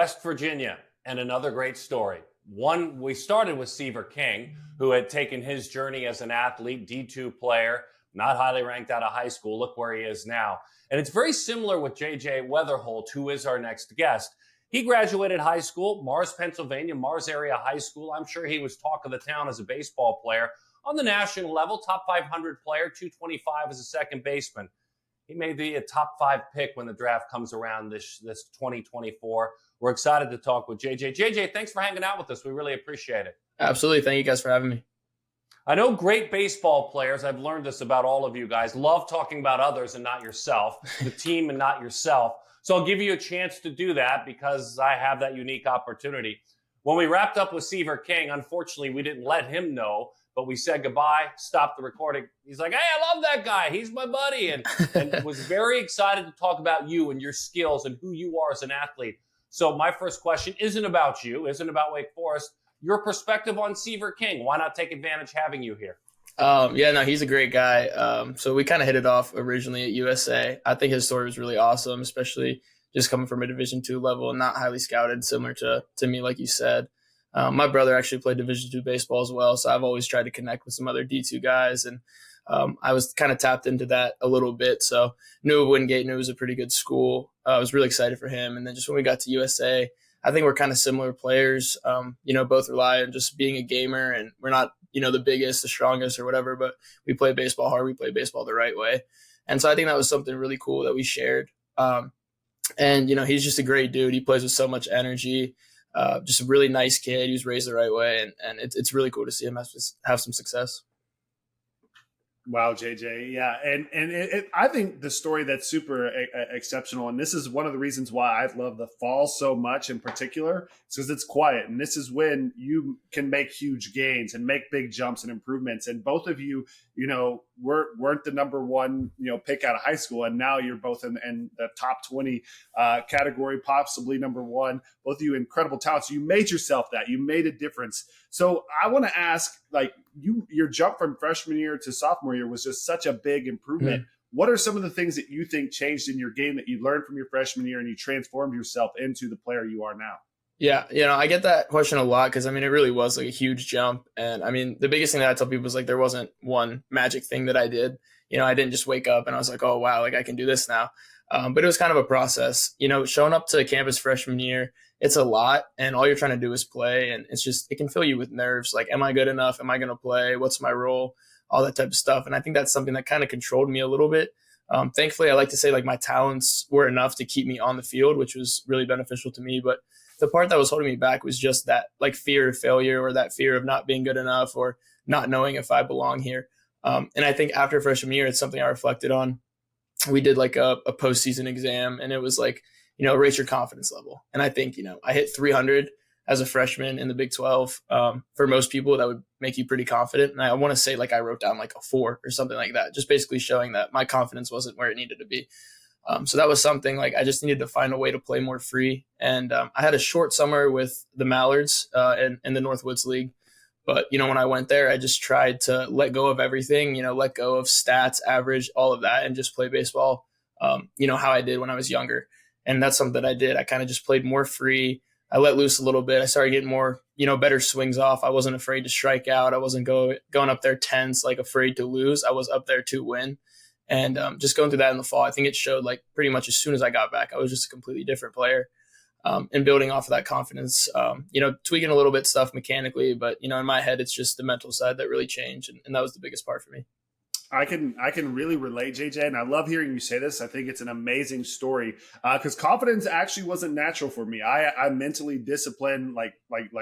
West Virginia, and another great story. One, we started with Seaver King, who had taken his journey as an athlete, D2 player, not highly ranked out of high school. Look where he is now. And it's very similar with JJ Wetherholt, who is our next guest. He graduated high school, Mars, Pennsylvania, Mars area high school. I'm sure he was talk of the town as a baseball player. On the national level, top 500 player, 225 as a second baseman. He may be a top 5 pick when the draft comes around this 2024. We're excited to talk with JJ. JJ, thanks for hanging out with us. We really appreciate it. Absolutely. Thank you guys for having me. I know great baseball players, I've learned this about all of you guys, love talking about others and not yourself, the team and not yourself. So I'll give you a chance to do that because I have that unique opportunity. When we wrapped up with Seaver King, unfortunately, we didn't let him know, but we said goodbye, stopped the recording. He's like, hey, I love that guy. He's my buddy. And was very excited to talk about you and your skills and who you are as an athlete. So my first question isn't about you, isn't about Wake Forest. Your perspective on Seaver King. Why not take advantage having you here? He's a great guy. So we kind of hit it off originally at USA. I think his story was really awesome, especially just coming from a Division II level and not highly scouted, similar to me, like you said. My brother actually played Division II baseball as well, so I've always tried to connect with some other D2 guys, and I was kind of tapped into that a little bit. So knew of Wingate, knew it was a pretty good school. I was really excited for him. And then just when we got to USA, I think we're kind of similar players. Both rely on just being a gamer, and we're not, the biggest, the strongest or whatever, but we play baseball hard. We play baseball the right way. And so I think that was something really cool that we shared. He's just a great dude. He plays with so much energy. Just a really nice kid. He was raised the right way, and it's really cool to see him have some success. Wow, JJ. Yeah. And I think the story that's super exceptional, and this is one of the reasons why I love the fall so much in particular, is because it's quiet. And this is when you can make huge gains and make big jumps and improvements. And both of you, weren't the number one, pick out of high school. And now you're both in the top 20 category, possibly number one. Both of you incredible talents. You made yourself that. You made a difference. So I want to ask, your jump from freshman year to sophomore year was just such a big improvement. Mm-hmm. What are some of the things that you think changed in your game that you learned from your freshman year and you transformed yourself into the player you are now? Yeah, I get that question a lot because, it really was like a huge jump. And, the biggest thing that I tell people is there wasn't one magic thing that I did. I didn't just wake up and I was like, oh, wow, I can do this now. But it was kind of a process. Showing up to campus freshman year, it's a lot, and all you're trying to do is play, and it can fill you with nerves. Like, am I good enough? Am I going to play? What's my role? All that type of stuff. And I think that's something that kind of controlled me a little bit. Thankfully, I like to say my talents were enough to keep me on the field, which was really beneficial to me. But the part that was holding me back was just that fear of failure, or that fear of not being good enough, or not knowing if I belong here. And I think after freshman year, it's something I reflected on. We did a postseason exam, and it was rate your confidence level. And I think, I hit 300 as a freshman in the Big 12. For most people, that would make you pretty confident. And I want to say I wrote down a 4 or something like that, just basically showing that my confidence wasn't where it needed to be. So that was something I just needed to find a way to play more free. And I had a short summer with the Mallards in the Northwoods League. But, when I went there, I just tried to let go of everything, let go of stats, average, all of that, and just play baseball, how I did when I was younger. And that's something that I did. I kind of just played more free. I let loose a little bit. I started getting more, better swings off. I wasn't afraid to strike out. I wasn't going up there tense, afraid to lose. I was up there to win. And just going through that in the fall, I think it showed pretty much as soon as I got back, I was just a completely different player. And building off of that confidence, tweaking a little bit stuff mechanically, but, in my head, it's just the mental side that really changed. And that was the biggest part for me. I can really relate, JJ, and I love hearing you say this. I think it's an amazing story because confidence actually wasn't natural for me. I'm mentally disciplined, like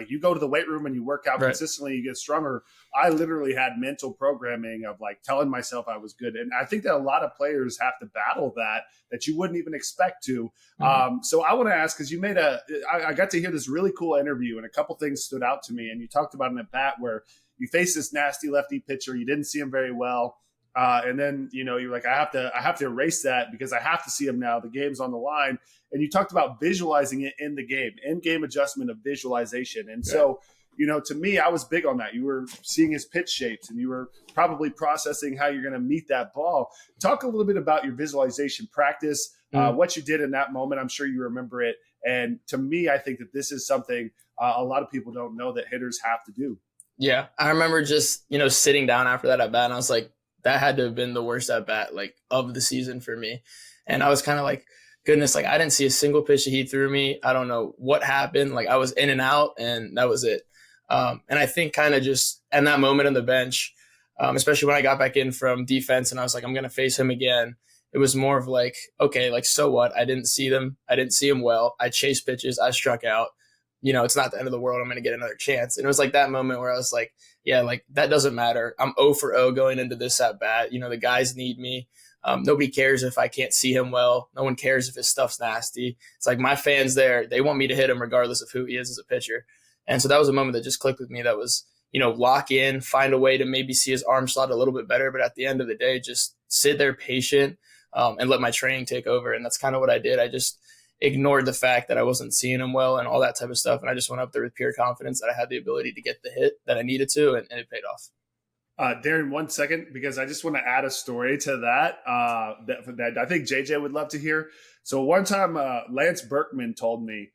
you go to the weight room and you work out consistently, you get stronger. I literally had mental programming of telling myself I was good, and I think that a lot of players have to battle that you wouldn't even expect to. Mm-hmm. So I want to ask, because you made I got to hear this really cool interview, and a couple things stood out to me, and you talked about an at bat where you faced this nasty lefty pitcher, you didn't see him very well. And then, you're like, I have to erase that because I have to see him now. The game's on the line. And you talked about visualizing it in the game, in-game adjustment of visualization. And so, to me, I was big on that. You were seeing his pitch shapes and you were probably processing how you're going to meet that ball. Talk a little bit about your visualization practice, what you did in that moment. I'm sure you remember it. And to me, I think that this is something a lot of people don't know that hitters have to do. Yeah. I remember just, sitting down after that at bat, and I was like, that had to have been the worst at bat like of the season for me. And I was kind of like, goodness, like I didn't see a single pitch that he threw me. I don't know what happened. Like I was in and out, and that was it. And I think kind of just in that moment on the bench, especially when I got back in from defense and I was like, I'm going to face him again. It was more of like, okay, like, so what? I didn't see them. I didn't see him well. I chased pitches. I struck out. It's not the end of the world. I'm going to get another chance. And it was like that moment where I was like, yeah, like that doesn't matter. I'm 0 for 0 going into this at bat. The guys need me. Nobody cares if I can't see him well. No one cares if his stuff's nasty. It's like my fans there, they want me to hit him regardless of who he is as a pitcher. And so that was a moment that just clicked with me. That was, lock in, find a way to maybe see his arm slot a little bit better. But at the end of the day, just sit there patient and let my training take over. And that's kind of what I did. I just ignored the fact that I wasn't seeing him well and all that type of stuff. And I just went up there with pure confidence that I had the ability to get the hit that I needed to, and it paid off. Darren, 1 second, because I just want to add a story to that that I think JJ would love to hear. So one time, Lance Berkman told me,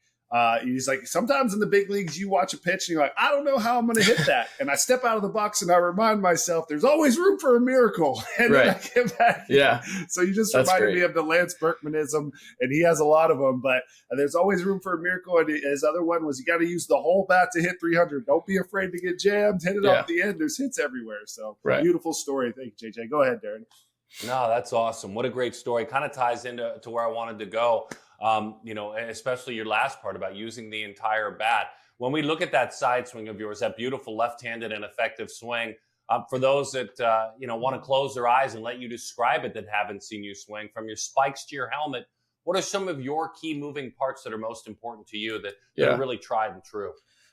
he's like, sometimes in the big leagues, you watch a pitch and you're like, I don't know how I'm going to hit that. And I step out of the box and I remind myself, there's always room for a miracle. And then I get back. Yeah. So you just That's reminded great. me of the Lance Berkmanism, and he has a lot of them, but there's always room for a miracle. And his other one was, you got to use the whole bat to hit 300. Don't be afraid to get jammed. Hit it off the end. There's hits everywhere. So Beautiful story. Thank you, JJ. Go ahead, Darren. No, that's awesome. What a great story. Kind of ties into where I wanted to go. Especially your last part about using the entire bat. When we look at that side swing of yours, that beautiful left-handed and effective swing, for those that want to close their eyes and let you describe it that haven't seen you swing, from your spikes to your helmet, what are some of your key moving parts that are most important to you that are really tried and true?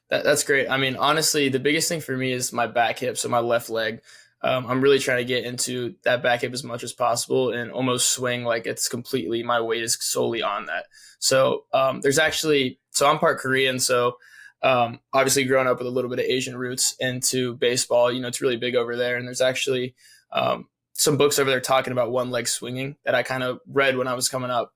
That's great. I mean, honestly, the biggest thing for me is my back hip, so my left leg. I'm really trying to get into that back hip as much as possible and almost swing like it's completely, my weight is solely on that. So so I'm part Korean. So obviously growing up with a little bit of Asian roots into baseball, it's really big over there. And there's actually some books over there talking about one leg swinging that I kind of read when I was coming up.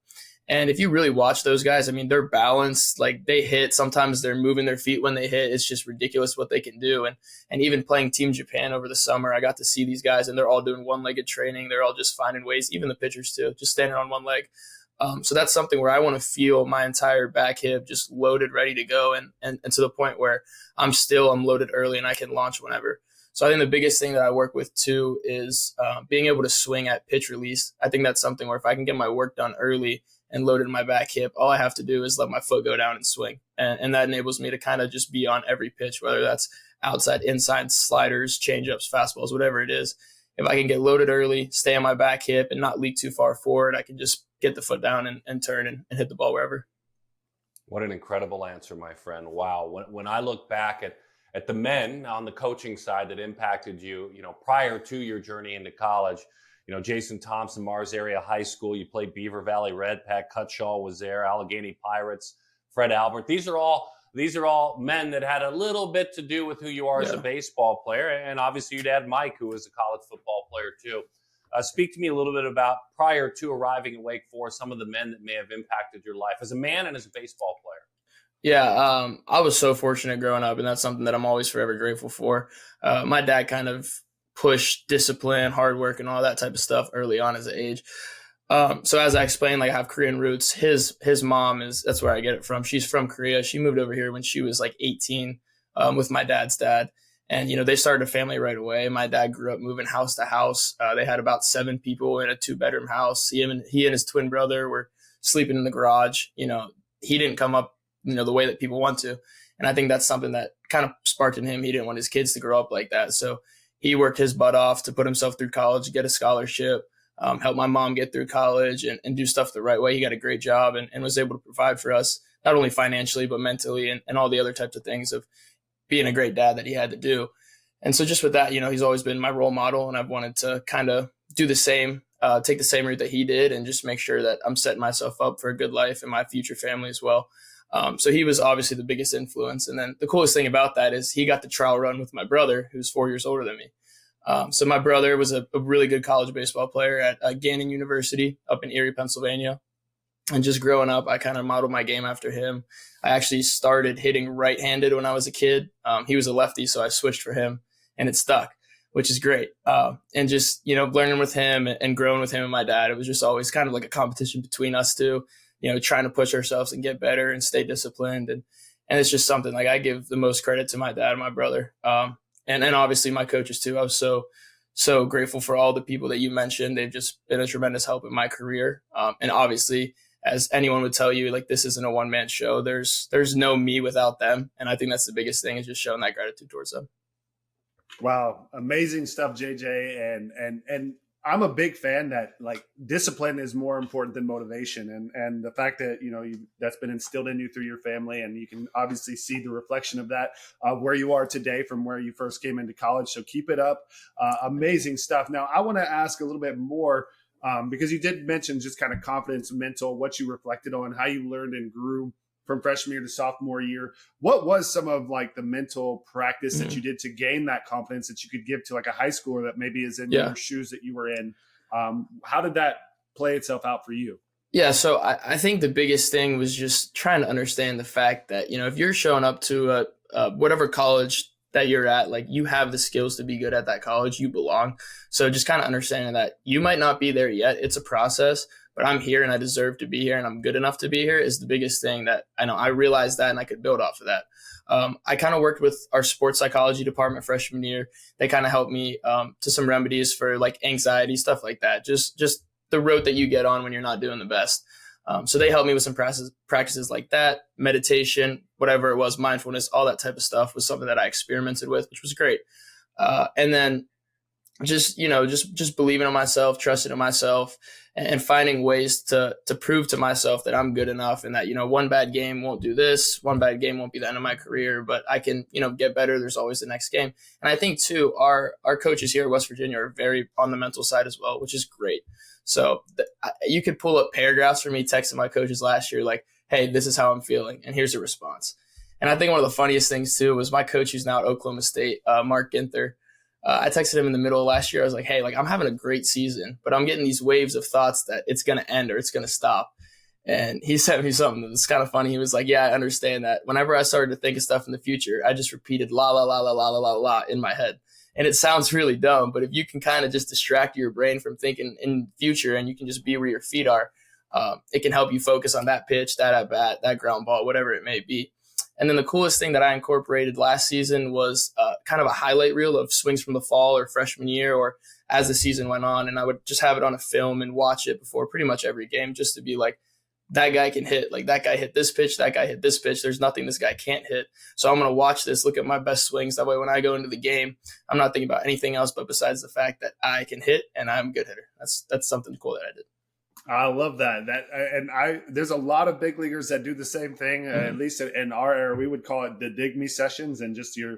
And if you really watch those guys, I mean, they're balanced, like they hit, sometimes they're moving their feet when they hit. It's just ridiculous what they can do. And even playing Team Japan over the summer, I got to see these guys and they're all doing one-legged training. They're all just finding ways, even the pitchers too, just standing on one leg. So that's something where I want to feel my entire back hip just loaded, ready to go. And to the point where I'm loaded early and I can launch whenever. So I think the biggest thing that I work with too is being able to swing at pitch release. I think that's something where if I can get my work done early and loaded in my back hip, all I have to do is let my foot go down and swing. And that enables me to kind of just be on every pitch, whether that's outside, inside, sliders, changeups, fastballs, whatever it is. If I can get loaded early, stay on my back hip and not leak too far forward, I can just get the foot down and turn and hit the ball wherever. What an incredible answer, my friend. Wow. When I look back at the men on the coaching side that impacted you, prior to your journey into college, Jason Thompson, Mars Area High School, you played Beaver Valley Red, Pat Cutshaw was there, Allegheny Pirates, Fred Albert. These are all men that had a little bit to do with who you are as a baseball player. And obviously you'd add Mike, who was a college football player too. Speak to me a little bit about, prior to arriving at Wake Forest, some of the men that may have impacted your life as a man and as a baseball player. Yeah, I was so fortunate growing up, and that's something that I'm always forever grateful for. My dad kind of pushed discipline, hard work, and all that type of stuff early on as an age. So as I explained, like I have Korean roots. His mom that's where I get it from. She's from Korea. She moved over here when she was like 18 with my dad's dad. And, they started a family right away. My dad grew up moving house to house. They had about 7 people in a 2-bedroom house. He and his twin brother were sleeping in the garage. He didn't come up, the way that people want to. And I think that's something that kind of sparked in him. He didn't want his kids to grow up like that. So he worked his butt off to put himself through college, get a scholarship, help my mom get through college and do stuff the right way. He got a great job and was able to provide for us, not only financially, but mentally and all the other types of things of being a great dad that he had to do. And so just with that, he's always been my role model, and I've wanted to kind of do the same, take the same route that he did and just make sure that I'm setting myself up for a good life and my future family as well. So he was obviously the biggest influence. And then the coolest thing about that is he got the trial run with my brother, who's 4 years older than me. So my brother was a really good college baseball player at Gannon University up in Erie, Pennsylvania. And just growing up, I kind of modeled my game after him. I actually started hitting right-handed when I was a kid. He was a lefty, so I switched for him, and it stuck, which is great. And just, learning with him and growing with him and my dad, it was just always kind of like a competition between us two, trying to push ourselves and get better and stay disciplined. And it's just something like I give the most credit to my dad and my brother. And obviously my coaches too. I was so grateful for all the people that you mentioned. They've just been a tremendous help in my career. And obviously, as anyone would tell you, like, this isn't a one-man show. There's no me without them. And I think that's the biggest thing, is just showing that gratitude towards them. Wow. Amazing stuff, JJ. And I'm a big fan that, like, discipline is more important than motivation. And the fact that, that's been instilled in you through your family, and you can obviously see the reflection of that where you are today from where you first came into college. So keep it up. Amazing stuff. Now, I want to ask a little bit more, because you did mention just kind of confidence, mental, what you reflected on, how you learned and grew from freshman year to sophomore year. What was some of, like, the mental practice that you did to gain that confidence that you could give to, like, a high schooler that maybe is in your shoes that you were in? How did that play itself out for you? Yeah, so I think the biggest thing was just trying to understand the fact that, if you're showing up to whatever college that you're at, like, you have the skills to be good at that college, you belong. So just kind of understanding that you might not be there yet. It's a process, but I'm here and I deserve to be here and I'm good enough to be here is the biggest thing that I know. I realized that, and I could build off of that. I kind of worked with our sports psychology department freshman year. They kind of helped me to some remedies for, like, anxiety, stuff like that. Just the road that you get on when you're not doing the best. So they helped me with some practices like that, meditation, whatever it was, mindfulness, all that type of stuff was something that I experimented with, which was great. And then just believing in myself, trusting in myself, and finding ways to prove to myself that I'm good enough, and that, one bad game won't do this, one bad game won't be the end of my career, but I can, get better. There's always the next game. And I think too, our coaches here at West Virginia are very on the mental side as well, which is great. So you could pull up paragraphs for me texting my coaches last year, like, hey, this is how I'm feeling, and here's a response. And I think one of the funniest things too was my coach, who's now at Oklahoma State, Mark Ginther. I texted him in the middle of last year. I was like, hey, like, I'm having a great season, but I'm getting these waves of thoughts that it's going to end or it's going to stop. And he sent me something that's kind of funny. He was like, yeah, I understand that. Whenever I started to think of stuff in the future, I just repeated la, la, la, la, la, la, la, la in my head. And it sounds really dumb, but if you can kind of just distract your brain from thinking in future, and you can just be where your feet are, it can help you focus on that pitch, that at bat, that ground ball, whatever it may be. And then the coolest thing that I incorporated last season was kind of a highlight reel of swings from the fall or freshman year, or as the season went on. And I would just have it on a film and watch it before pretty much every game, just to be like, that guy can hit, like, that guy hit this pitch, that guy hit this pitch. There's nothing this guy can't hit. So I'm going to watch this, look at my best swings. That way, when I go into the game, I'm not thinking about anything else but besides the fact that I can hit and I'm a good hitter. That's something cool that I did. I love that. There's a lot of big leaguers that do the same thing. At least in our era, we would call it the dig me sessions, and just you're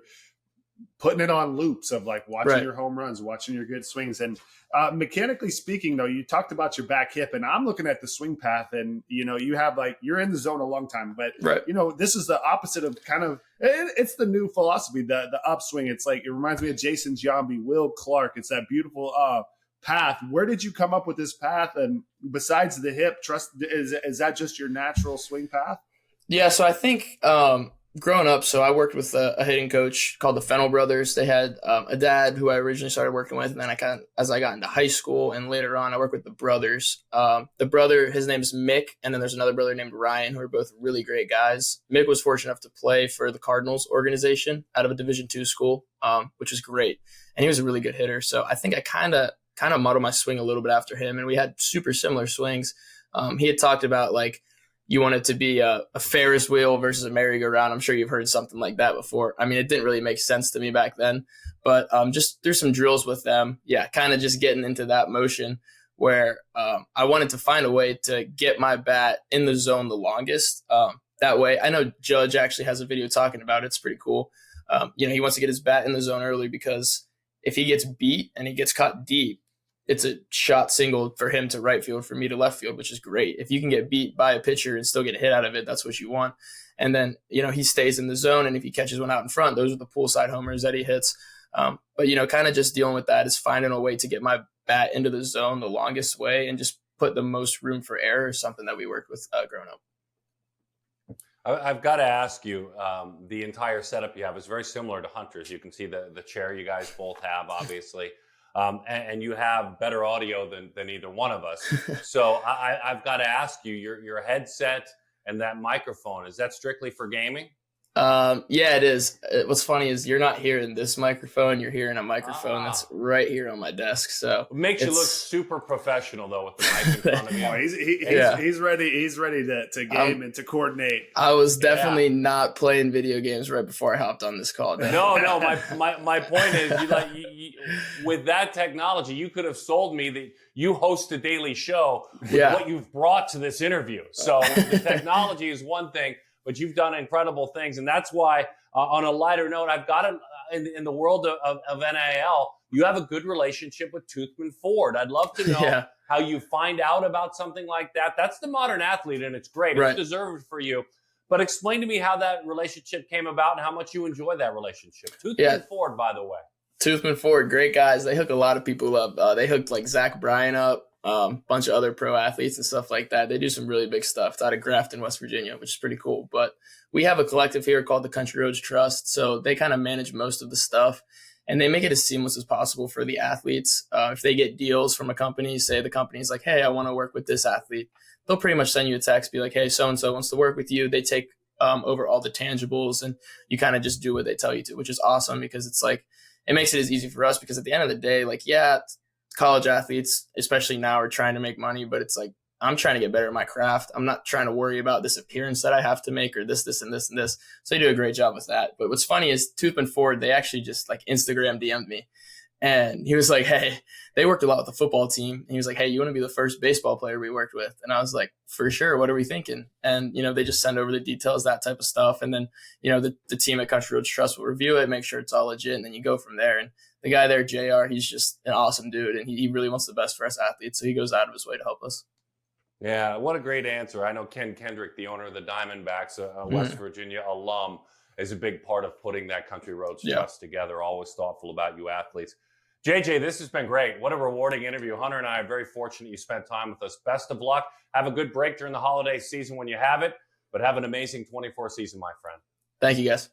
putting it on loops of, like, watching your home runs, watching your good swings. And mechanically speaking, though, you talked about your back hip, and I'm looking at the swing path, and, you have, like, you're in the zone a long time, but this is the opposite of kind of, it's the new philosophy, the upswing. It's like, it reminds me of Jason Giambi, Will Clark. It's that beautiful path. Where did you come up with this path? And besides the hip, is that just your natural swing path? Yeah, so I think growing up, so I worked with a hitting coach called the Fennell brothers. They had a dad who I originally started working with, and then as I got into high school and later on, I worked with the brothers. The brother, his name is Mick, and then there's another brother named Ryan, who are both really great guys. Mick was fortunate enough to play for the Cardinals organization out of a Division II school, which was great, and he was a really good hitter. So I think I kind of modeled my swing a little bit after him, and we had super similar swings. He had talked about, like, you want it to be a Ferris wheel versus a merry-go-round. I'm sure you've heard something like that before. I mean, it didn't really make sense to me back then, but just through some drills with them, kind of just getting into that motion where I wanted to find a way to get my bat in the zone the longest. That way, I know Judge actually has a video talking about it. It's pretty cool. He wants to get his bat in the zone early, because if he gets beat and he gets caught deep, it's a shot single for him to right field, for me to left field, which is great. If you can get beat by a pitcher and still get a hit out of it, that's what you want. And then, he stays in the zone, and if he catches one out in front, those are the poolside homers that he hits. But kind of just dealing with that is finding a way to get my bat into the zone the longest way, and just put the most room for error is something that we worked with growing up. I've got to ask you, the entire setup you have is very similar to Hunter's. You can see the chair you guys both have, obviously, and you have better audio than either one of us. So I've got to ask you, your headset and that microphone, is that strictly for gaming? Yeah, it is. What's funny is you're not hearing this microphone. You're hearing a microphone that's right here on my desk. So it makes you look super professional though with the mic in front of you. Oh, he's ready. He's ready to game and to coordinate. I was definitely not playing video games right before I hopped on this call. No. My point is, with that technology, you could have sold me that you host a daily show with what you've brought to this interview. So the technology is one thing, but you've done incredible things. And that's why, on a lighter note, I've got in the world of NIL, you have a good relationship with Toothman Ford. I'd love to know how you find out about something like that. That's the modern athlete, and it's great. It's deserved for you. But explain to me how that relationship came about and how much you enjoy that relationship. Toothman Ford, by the way. Toothman Ford, great guys. They hook a lot of people up. They hooked like Zach Bryan up. Bunch of other pro athletes and stuff like that. They do some really big stuff. It's out of Grafton, West Virginia, which is pretty cool. But we have a collective here called the Country Roads Trust. So they kind of manage most of the stuff, and they make it as seamless as possible for the athletes. If they get deals from a company, say the company's like, hey, I want to work with this athlete, they'll pretty much send you a text, be like, hey, so-and-so wants to work with you. They take over all the tangibles, and you kind of just do what they tell you to, which is awesome because it's like, it makes it as easy for us because at the end of the day, like, college athletes, especially now, are trying to make money, but it's like, I'm trying to get better at my craft. I'm not trying to worry about this appearance that I have to make or this, and this, and this. So they do a great job with that. But what's funny is Toothman Ford, they actually just like Instagram DM'd me. And he was like, hey, they worked a lot with the football team. And he was like, hey, you want to be the first baseball player we worked with? And I was like, for sure. What are we thinking? And, they just send over the details, that type of stuff. And then, the team at Country Roads Trust will review it, make sure it's all legit. And then you go from there. And the guy there, JR, he's just an awesome dude. And he really wants the best for us athletes. So he goes out of his way to help us. Yeah, what a great answer. I know Ken Kendrick, the owner of the Diamondbacks, a West Virginia alum, is a big part of putting that Country Roads Trust together. Always thoughtful about you athletes. JJ, this has been great. What a rewarding interview. Hunter and I are very fortunate you spent time with us. Best of luck. Have a good break during the holiday season when you have it, but have an amazing 24 season, my friend. Thank you, guys.